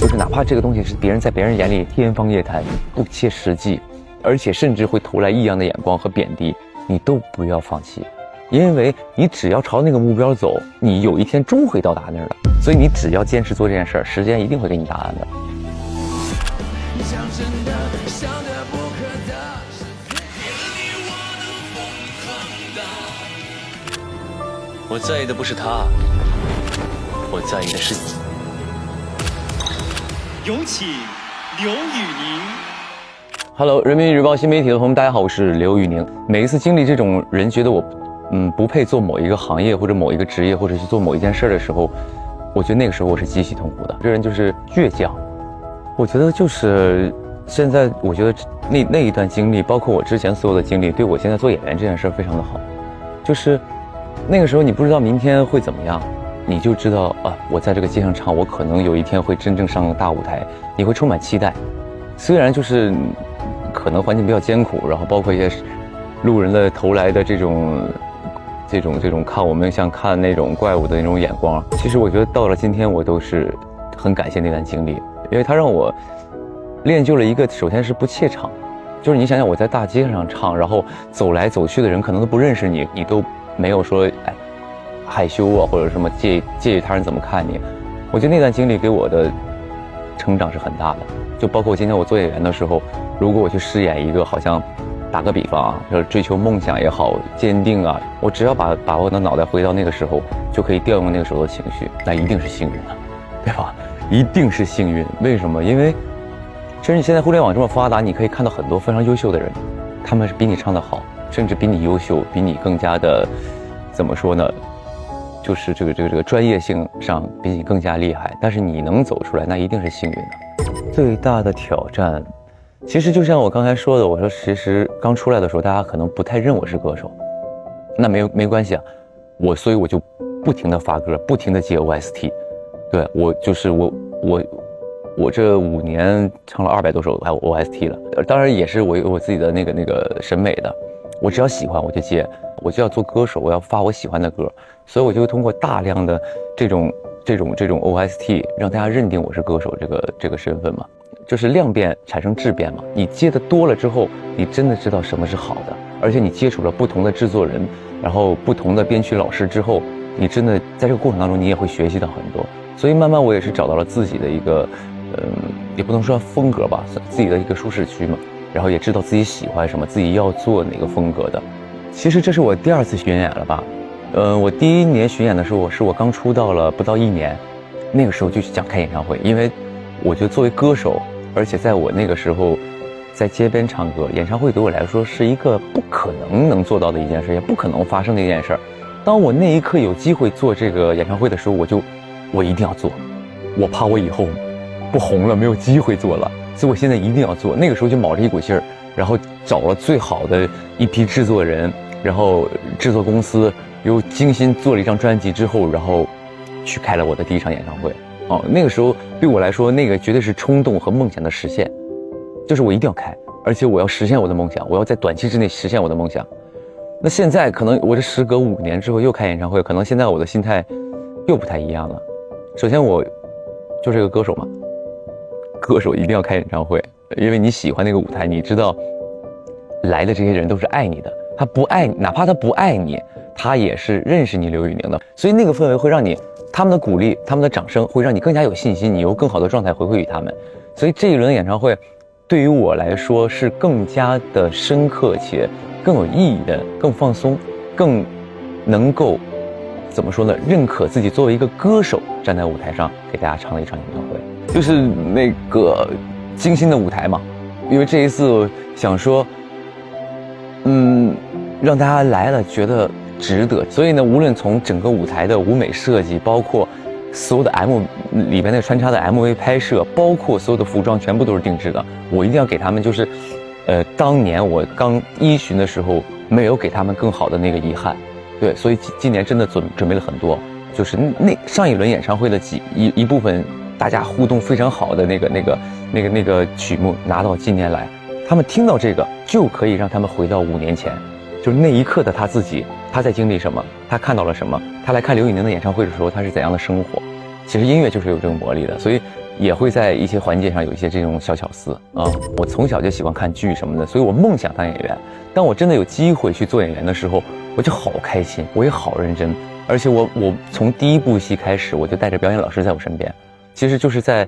就是哪怕这个东西是在别人眼里天方夜谭、不切实际，而且甚至会投来异样的眼光和贬低，你都不要放弃，因为你只要朝那个目标走，你有一天终会到达那儿的。所以你只要坚持做这件事儿，时间一定会给你答案的。我在意的不是他，我在意的是你。有请刘宇宁。Hello， 人民日报新媒体的朋友们，大家好，我是刘宇宁。每一次经历这种人觉得我，不配做某一个行业或者某一个职业，或者去做某一件事的时候，我觉得那个时候我是极其痛苦的。这人就是倔强。我觉得就是现在，我觉得那一段经历，包括我之前所有的经历，对我现在做演员这件事非常的好。就是那个时候你不知道明天会怎么样。你就知道啊，我在这个街上唱，我可能有一天会真正上大舞台，你会充满期待。虽然就是可能环境比较艰苦，然后包括一些路人的投来的这种看我们像看那种怪物的那种眼光，其实我觉得到了今天，我都是很感谢那段经历，因为它让我练就了一个，首先是不怯场，就是你想想我在大街上唱，然后走来走去的人可能都不认识你，你都没有说害羞啊，或者什么介意他人怎么看你。我觉得那段经历给我的成长是很大的，就包括今天我做演员的时候，如果我去饰演一个好像打个比方啊，就是追求梦想也好，坚定啊，我只要把我的脑袋回到那个时候，就可以调用那个时候的情绪，那一定是幸运的，对吧？一定是幸运。为什么？因为其实你现在互联网这么发达，你可以看到很多非常优秀的人，他们是比你唱得好，甚至比你优秀，比你更加的怎么说呢？就是这个专业性上比你更加厉害，但是你能走出来，那一定是幸运的。最大的挑战，其实就像我刚才说的，我说其实刚出来的时候，大家可能不太认我是歌手，那没关系啊，所以我就不停的发歌，不停的接 OST， 对，我就是我这5年唱了200多首还有 OST 了，当然也是我有我自己的那个审美的，我只要喜欢我就接。我就要做歌手，我要发我喜欢的歌，所以我就会通过大量的这种 OST 让大家认定我是歌手这个身份嘛，就是量变产生质变嘛。你接的多了之后，你真的知道什么是好的，而且你接触了不同的制作人，然后不同的编曲老师之后，你真的在这个过程当中你也会学习到很多。所以慢慢我也是找到了自己的一个，也不能说风格吧，自己的一个舒适区嘛，然后也知道自己喜欢什么，自己要做哪个风格的。其实这是我第2次巡演了吧，我第1年巡演的时候，我刚出道了不到1年，那个时候就想开演唱会，因为我觉得作为歌手，而且在我那个时候在街边唱歌，演唱会对我来说是一个不可能做到的一件事，也不可能发生的一件事。当我那一刻有机会做这个演唱会的时候，我一定要做，我怕我以后不红了，没有机会做了，所以我现在一定要做。那个时候就卯着一股劲儿，然后找了最好的一批制作人。然后制作公司又精心做了一张专辑之后，然后去开了我的第1场演唱会。那个时候对我来说，那个绝对是冲动和梦想的实现，就是我一定要开，而且我要实现我的梦想，我要在短期之内实现我的梦想。那现在可能我这时隔5年之后又开演唱会，可能现在我的心态又不太一样了。首先我就是个歌手嘛，歌手一定要开演唱会，因为你喜欢那个舞台，你知道来的这些人都是爱你的。他不爱你，哪怕他不爱你，他也是认识你刘宇宁的，所以那个氛围会让你，他们的鼓励，他们的掌声会让你更加有信心，你有更好的状态回馈于他们。所以这一轮演唱会对于我来说是更加的深刻且更有意义的，更放松，更能够怎么说呢，认可自己作为一个歌手站在舞台上给大家唱了一场演唱会，就是那个精心的舞台嘛。因为这一次想说让大家来了觉得值得，所以呢，无论从整个舞台的舞美设计，包括所有的里边那穿插的 MV 拍摄，包括所有的服装，全部都是定制的。我一定要给他们，就是当年我刚1巡的时候没有给他们更好的那个遗憾。对，所以今年真的准备了很多，就是那上一轮演唱会的一部分大家互动非常好的那个曲目拿到今年来，他们听到这个就可以让他们回到5年前。就是那一刻的他自己，他在经历什么，他看到了什么，他来看刘宇宁的演唱会的时候，他是怎样的生活。其实音乐就是有这个魔力的，所以也会在一些环节上有一些这种小巧思啊。我从小就喜欢看剧什么的，所以我梦想当演员。当我真的有机会去做演员的时候，我就好开心，我也好认真。而且我从第一部戏开始，我就带着表演老师在我身边。其实就是在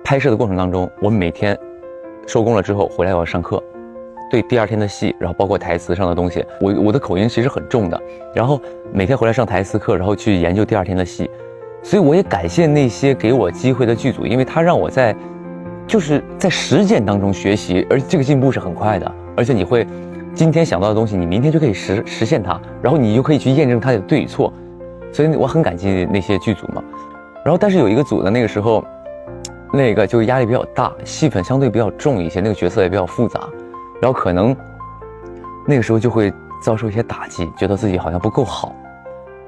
拍摄的过程当中，我每天收工了之后回来我要上课，对第二天的戏，然后包括台词上的东西，我的口音其实很重的。然后每天回来上台词课，然后去研究第二天的戏。所以我也感谢那些给我机会的剧组，因为他让我就是在实践当中学习，而这个进步是很快的，而且你会今天想到的东西，你明天就可以实现它，然后你又可以去验证它的对与错，所以我很感激那些剧组嘛。然后但是有一个组的那个时候，那个就压力比较大，戏份相对比较重一些，那个角色也比较复杂，然后可能那个时候就会遭受一些打击，觉得自己好像不够好。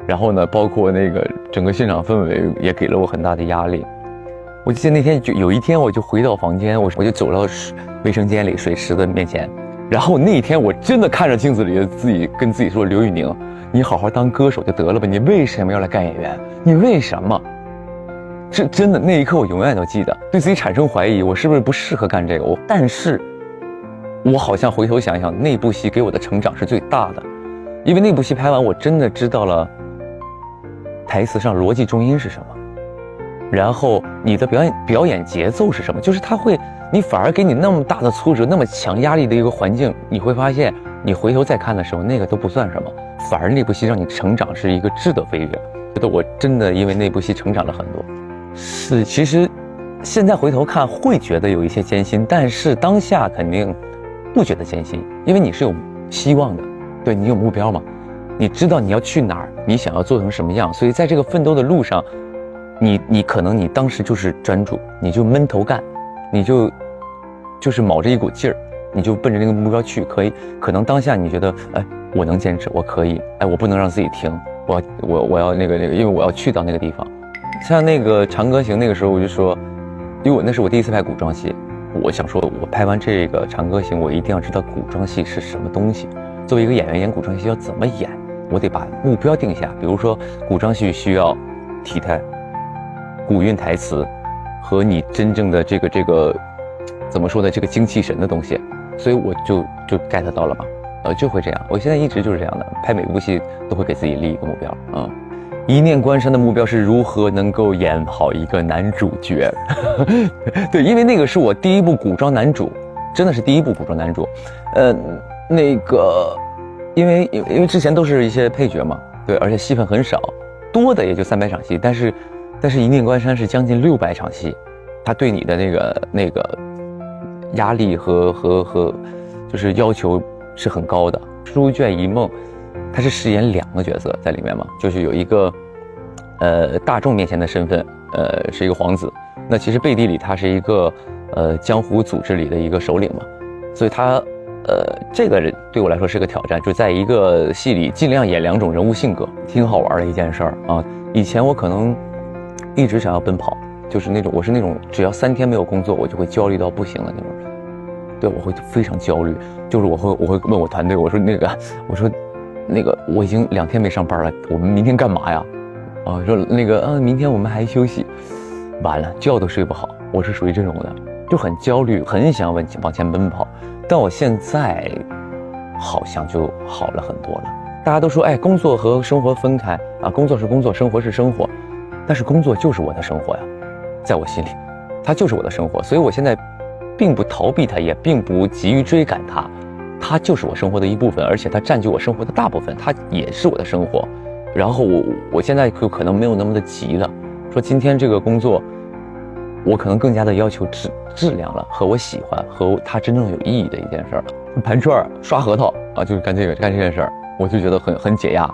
然后呢，包括那个整个现场氛围也给了我很大的压力。我记得那天就有一天，我就回到房间，我就走到卫生间里水池的面前，然后那一天我真的看着镜子里的自己，跟自己说：“刘宇宁，你好好当歌手就得了吧，你为什么要来干演员？你为什么？”这真的那一刻我永远都记得，对自己产生怀疑，我是不是不适合干这个？但是我好像回头想想，那部戏给我的成长是最大的，因为那部戏拍完，我真的知道了台词上逻辑重音是什么，然后你的表演节奏是什么，就是它会，你反而给你那么大的挫折，那么强压力的一个环境，你会发现，你回头再看的时候，那个都不算什么，反而那部戏让你成长是一个质的飞跃。觉得我真的因为那部戏成长了很多。是，其实现在回头看会觉得有一些艰辛，但是当下肯定不觉得艰辛，因为你是有希望的，对，你有目标嘛。你知道你要去哪儿，你想要做成什么样，所以在这个奋斗的路上，你可能你当时就是专注，你就闷头干，你就是卯着一股劲儿，你就奔着那个目标去，可能当下你觉得，哎，我能坚持，我可以，哎，我不能让自己停，我要那个，因为我要去到那个地方。像那个《长歌行》那个时候，我就说，因为那是我第一次拍古装戏，我想说，我拍完这个《长歌行》，我一定要知道古装戏是什么东西。作为一个演员演古装戏要怎么演，我得把目标定下。比如说古装戏需要体态、古韵台词和你真正的这个怎么说呢，这个精气神的东西，所以我就 get 到了嘛，就会这样。我现在一直就是这样的，拍每部戏都会给自己立一个目标啊。一念关山的目标是如何能够演好一个男主角对，因为那个是我第一部古装男主，真的是第一部古装男主。那个因为之前都是一些配角嘛，对，而且戏份很少，多的也就300场戏，但是一念关山是将近600场戏，他对你的那个压力和就是要求是很高的。书卷一梦他是饰演2个角色在里面嘛，就是有一个大众面前的身份，是一个皇子，那其实背地里他是一个江湖组织里的一个首领嘛，所以他这个人对我来说是个挑战，就在一个戏里尽量演2种人物性格，挺好玩的一件事儿啊。以前我可能一直想要奔跑，就是我是那种只要3天没有工作，我就会焦虑到不行的那种人。对，我会非常焦虑，就是我会问我团队，我说那个我已经2天没上班了，我们明天干嘛呀？啊，说明天我们还休息，完了觉都睡不好，我是属于这种的，就很焦虑，很想往前奔跑。但我现在好像就好了很多了。大家都说，哎，工作和生活分开啊，工作是工作，生活是生活，但是工作就是我的生活呀，在我心里，它就是我的生活，所以我现在并不逃避它，也并不急于追赶它，它就是我生活的一部分，而且它占据我生活的大部分，它也是我的生活。然后我现在可能没有那么的急了，说今天这个工作，我可能更加的要求质量了，和我喜欢和它真正有意义的一件事儿。盘串刷核桃啊，就是干这件事儿，我就觉得很解压。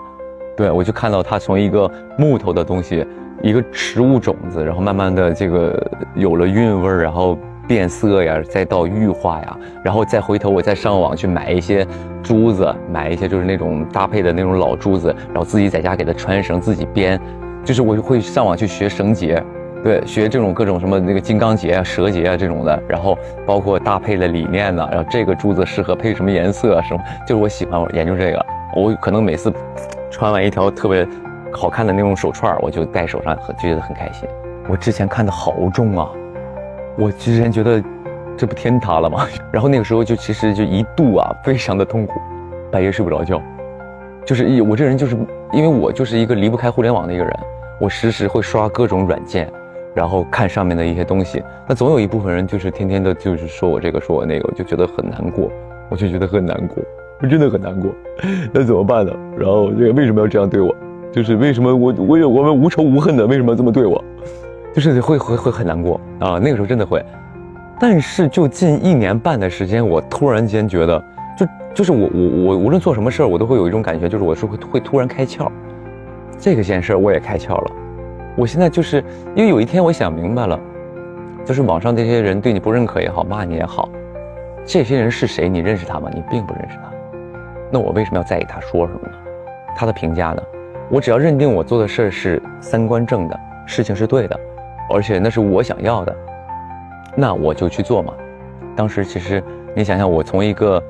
对，我就看到它从一个木头的东西，一个食物种子，然后慢慢的这个有了韵味，然后变色呀，再到玉化呀，然后再回头我再上网去买一些珠子，买一些就是那种搭配的那种老珠子，然后自己在家给它穿绳，自己编，就是我会上网去学绳结。对，学这种各种什么那个金刚结啊、蛇结啊这种的，然后包括搭配的理念呢，然后这个珠子适合配什么颜色啊什么，就是我喜欢我研究这个。我可能每次穿完一条特别好看的那种手串，我就戴手上，觉得很开心。我之前看的好重啊，我之前觉得这不天塌了吗？然后那个时候就其实就一度啊非常的痛苦，半夜睡不着觉，就是我这人就是因为我就是一个离不开互联网的一个人，我时时会刷各种软件，然后看上面的一些东西，那总有一部分人就是天天的就是说我这个说我那个，我就觉得很难过，我就觉得很难过，我真的很难过，那怎么办呢？然后这个为什么要这样对我？就是为什么我们无仇无恨的为什么要这么对我？就是会很难过啊，那个时候真的会。但是就近1年半的时间，我突然间觉得，就是我无论做什么事儿，我都会有一种感觉，就是我是会突然开窍。这件事儿我也开窍了。我现在就是因为有一天我想明白了，就是网上这些人对你不认可也好，骂你也好，这些人是谁？你认识他吗？你并不认识他。那我为什么要在意他说什么呢？他的评价呢？我只要认定我做的事儿是三观正的，事情是对的，而且那是我想要的，那我就去做嘛。当时其实你想想，我从一个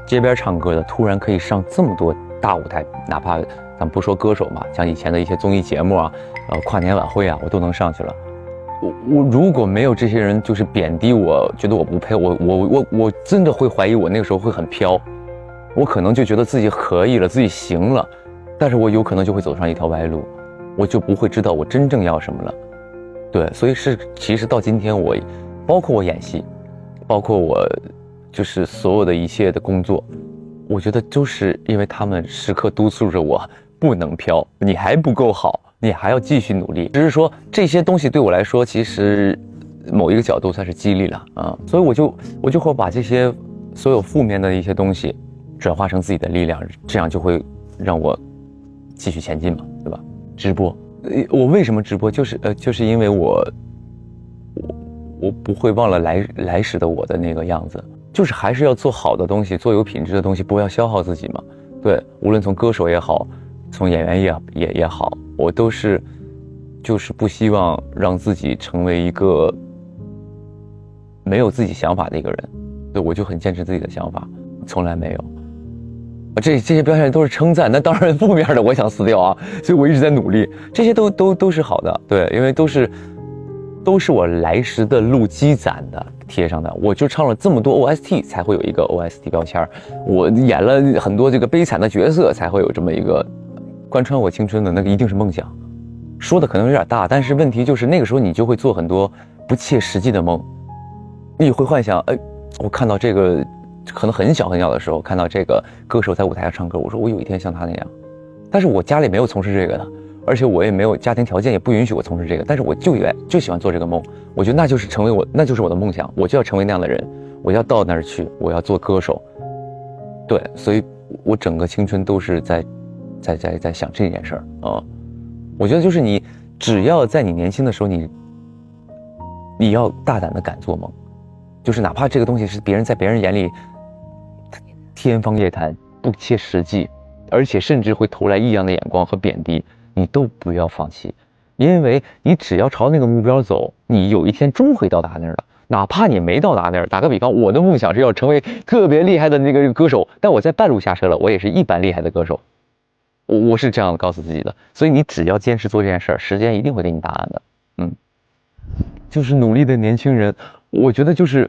街边唱歌的，突然可以上这么多大舞台，哪怕咱们不说歌手嘛，像以前的一些综艺节目啊，跨年晚会啊，我都能上去了。我如果没有这些人就是贬低我，觉得我不配，我真的会怀疑我那个时候会很飘，我可能就觉得自己可以了，自己行了，但是我有可能就会走上一条歪路，我就不会知道我真正要什么了。对，所以其实到今天包括我演戏，包括我就是所有的一切的工作，我觉得就是因为他们时刻督促着我不能飘，你还不够好，你还要继续努力。只是说这些东西对我来说，其实某一个角度算是激励了啊，所以我就会把这些所有负面的一些东西转化成自己的力量，这样就会让我继续前进嘛，对吧？直播，我为什么直播？就是因为我不会忘了来时的我的那个样子，就是还是要做好的东西，做有品质的东西，不要消耗自己嘛。对，无论从歌手也好，从演员也好，我都是就是不希望让自己成为一个没有自己想法的一个人。对，我就很坚持自己的想法，从来没有。这些表现都是称赞，那当然负面的我想撕掉啊，所以我一直在努力，这些都是好的，对，因为都是我来时的路积攒的贴上的，我就唱了这么多 OST 才会有一个 OST 标签，我演了很多这个悲惨的角色才会有这么一个贯穿我青春的那个一定是梦想，说的可能有点大，但是问题就是那个时候你就会做很多不切实际的梦，你会幻想，我看到这个。可能很小的时候看到这个歌手在舞台上唱歌，我说我有一天像他那样，但是我家里没有从事这个的，而且我也没有家庭条件也不允许我从事这个，但是我就喜欢做这个梦，我觉得那就是那就是我的梦想，我就要成为那样的人，我要到那儿去，我要做歌手。对，所以我整个青春都是在想这件事儿啊。我觉得就是你只要在你年轻的时候，你要大胆的敢做梦，就是哪怕这个东西是在别人眼里天方夜谭，不切实际，而且甚至会投来异样的眼光和贬低，你都不要放弃，因为你只要朝那个目标走，你有一天终会到达那儿的。哪怕你没到达那儿，打个比方，我的梦想是要成为特别厉害的那个歌手，但我在半路下车了，我也是一般厉害的歌手，我是这样告诉自己的。所以你只要坚持做这件事儿，时间一定会给你答案的。就是努力的年轻人，我觉得就是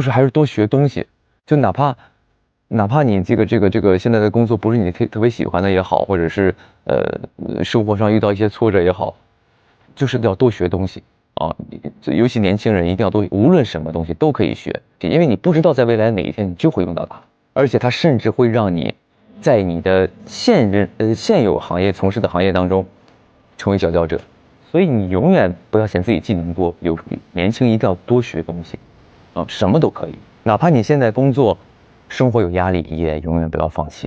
还是多学东西，就哪怕你这个现在的工作不是你特别喜欢的也好，或者是生活上遇到一些挫折也好，就是要多学东西啊！尤其年轻人一定要多，无论什么东西都可以学，因为你不知道在未来哪一天你就会用到它，而且它甚至会让你在你的现有行业从事的行业当中成为佼佼者。所以你永远不要嫌自己技能多，年轻一定要多学东西什么都可以，哪怕你现在工作生活有压力，也永远不要放弃。